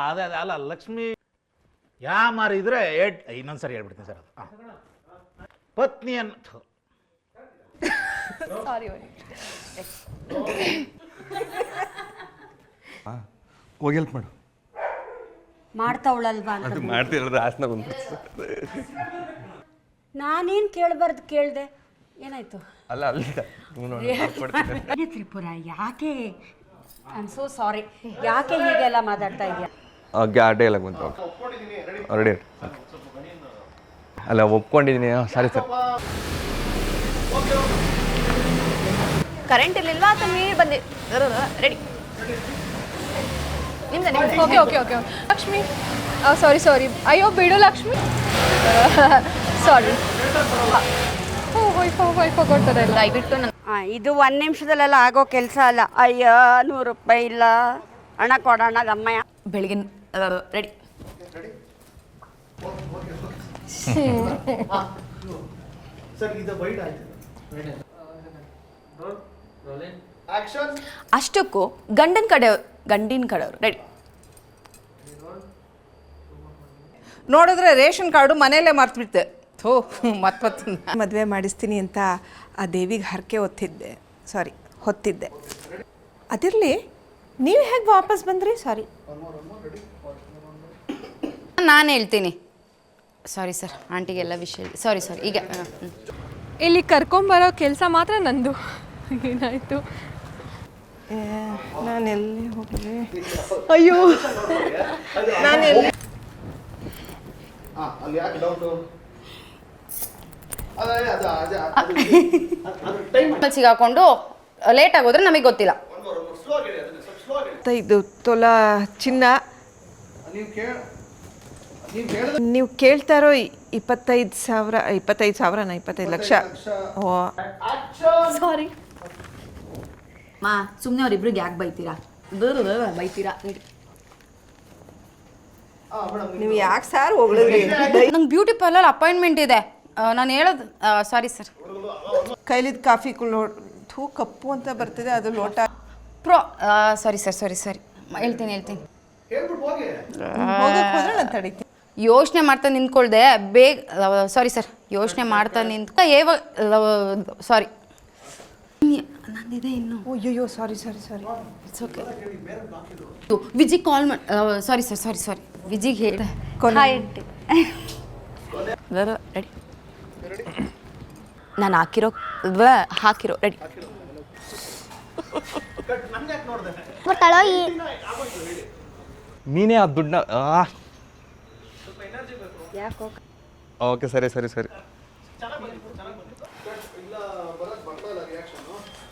ಅದೇ ಅದೇ ಅಲ್ಲ ಲಕ್ಷ್ಮಿ ಯಾ ಮಾರಿದ್ರೆ ಇನ್ನೊಂದು ಸರಿ ಹೇಳ್ಬಿಡ್ತೀನಿ ಸರ್ ಅದು ಪತ್ನಿಯನ್ನು ಸಾರಿ ಹೋಗಿ ಹೆಲ್ಪ್ ಮಾಡು. ಮಾಡ್ತಾವಳಲ್ವಾ ಅಂತ ಅದು ಮಾಡ್ತಿರೋದು ಆಸನ ಬಂದು. ನಾನೇನು ಕೇಳಬಾರ್ದು ಕೇಳಿದೆ, ಏನಾಯ್ತು? ಅಲ್ಲ ಅಲ್ಲ ತ್ರಿಪುರ ಯಾಕೆ ಐ ಆಮ್ ಸೋ ಸಾರಿ, ಯಾಕೆ ಹೀಗೆಲ್ಲ ಮಾತಾಡ್ತಾ ಇದೆಯಾ? ಡೈಲಾಗ್ ಬಂತು. ರೆಡಿ ಅಲ್ಲ ಒಪ್ಕೊಂಡಿದ್ದೀನಿ. Sorry sir. ಕರೆಂಟ್ ಇರಲಿಲ್ವಾ ಅಥವಾ ನೀರು ಬಂದಿ ರೆಡಿ ನಿಮ್ದು ಓಕೆ ಓಕೆ ಓಕೆ ಲಕ್ಷ್ಮಿ ಸಾರಿ ಸಾರಿ ಅಯ್ಯೋ ಬಿಡು ಲಕ್ಷ್ಮಿ ಸಾರಿ ಹೋಯ್ತು ಕೊಡ್ತದೆ ದಯವಿಟ್ಟು ನಾನು ಇದು 1 ನಿಮಿಷದಲ್ಲೆಲ್ಲ ಆಗೋ ಕೆಲಸ ಅಲ್ಲ. ಅಯ್ಯೋ 100 ರೂಪಾಯಿ ಇಲ್ಲ, ಹಣ ಕೊಡೋಣ ಗಮ್ಮಯ್ಯ. ಬೆಳಿಗ್ಗೆ ರೆಡಿ ಅಷ್ಟಕ್ಕೂ ಗಂಡಿನ ಕಡೆಯವರು ರೆಡಿ ನೋಡಿದ್ರೆ ರೇಷನ್ ಕಾರ್ಡು ಮನೆಯಲ್ಲೇ ಮರ್ತ್ಬಿಡ್ತೆ. ಥೋ ಮತ್ತೊತ್ತು ಮದುವೆ ಮಾಡಿಸ್ತೀನಿ ಅಂತ ಆ ದೇವಿಗೆ ಹರಕೆ ಹೊತ್ತಿದ್ದೆ. ಅದಿರಲಿ, ನೀವು ಹೇಗೆ ವಾಪಸ್ ಬಂದ್ರಿ? ಸಾರಿ, ನಾನು ಹೇಳ್ತೀನಿ. ಸಾರಿ ಸರ್, ಆಂಟಿಗೆಲ್ಲ ವಿಷಯ ಸಾರಿ ಈಗ ಇಲ್ಲಿ ಕರ್ಕೊಂಬರೋ ಕೆಲಸ ಮಾತ್ರ ನಂದು. ಏನಾಯಿತು? ನಾನೆಲ್ಲಿ ಹೋಗಲಿ? ಅಯ್ಯೋ, ನಾನೆಲ್ಲಿ ಸಿಗಾಕೊಂಡು ಲೇಟ್ ಆಗೋದ್ರೆ ನಮಗೆ ಗೊತ್ತಿಲ್ಲ. 5 ತೊಲ ಚಿನ್ನ ನೀವು ಕೇಳ್ತಾ ಇರೋ 25 ಲಕ್ಷ. ಓ ಸಾರಿ ಮಾ, ಸುಮ್ಮನೆ ಅವ್ರಿಬ್ರಿಗೆ ಯಾಕೆ ಬೈತೀರಾ? ನೀವು ಯಾಕೆ ಸಾರ್ ಹೋಗ್ಲಿದ್ರಿ? ನಂಗೆ ಬ್ಯೂಟಿ ಪಾರ್ಲರ್ ಅಪಾಯಿಂಟ್ಮೆಂಟ್ ಇದೆ. ನಾನು ಹೇಳೋದು ಸಾರಿ ಸರ್. ಕೈಲಿದ್ದು ಕಾಫಿ ಕಪ್ಪು ಅಂತ ಬರ್ತಿದೆ, ಅದು ಲೋಟ. ಸಾರಿ ಹೇಳ್ತೀನಿ ಹೋಗಕ್ಕೆ ಹೋದ್ರೆ ನಾನು ತಡಿತೀನಿ. ಯೋಚನೆ ಮಾಡ್ತಾ ನಿಂತ್ಕೊಳ್ದೆ ಬೇಗ. ಸಾರಿ ಸರ್, ಯೋಚನೆ ಮಾಡ್ತಾ ಸಾರಿ ನಂದಿದೆ ಇನ್ನು. ಅಯ್ಯೋ ಸಾರಿ ಇಟ್ಸ್ ಓಕೆ. ವಿಜಿಗೆ ಕಾಲ್ ಮಾಡಿ ಸಾರಿ ವಿಜಿಗೆ ಹೇಳಿದೆ. ರೆಡಿ ನಾನು ಹಾಕಿರೋ ರೆಡಿ. ನೀನೇ ಆ ದುಡ್ಡನ್ನ ಓಕೆ ಸರಿ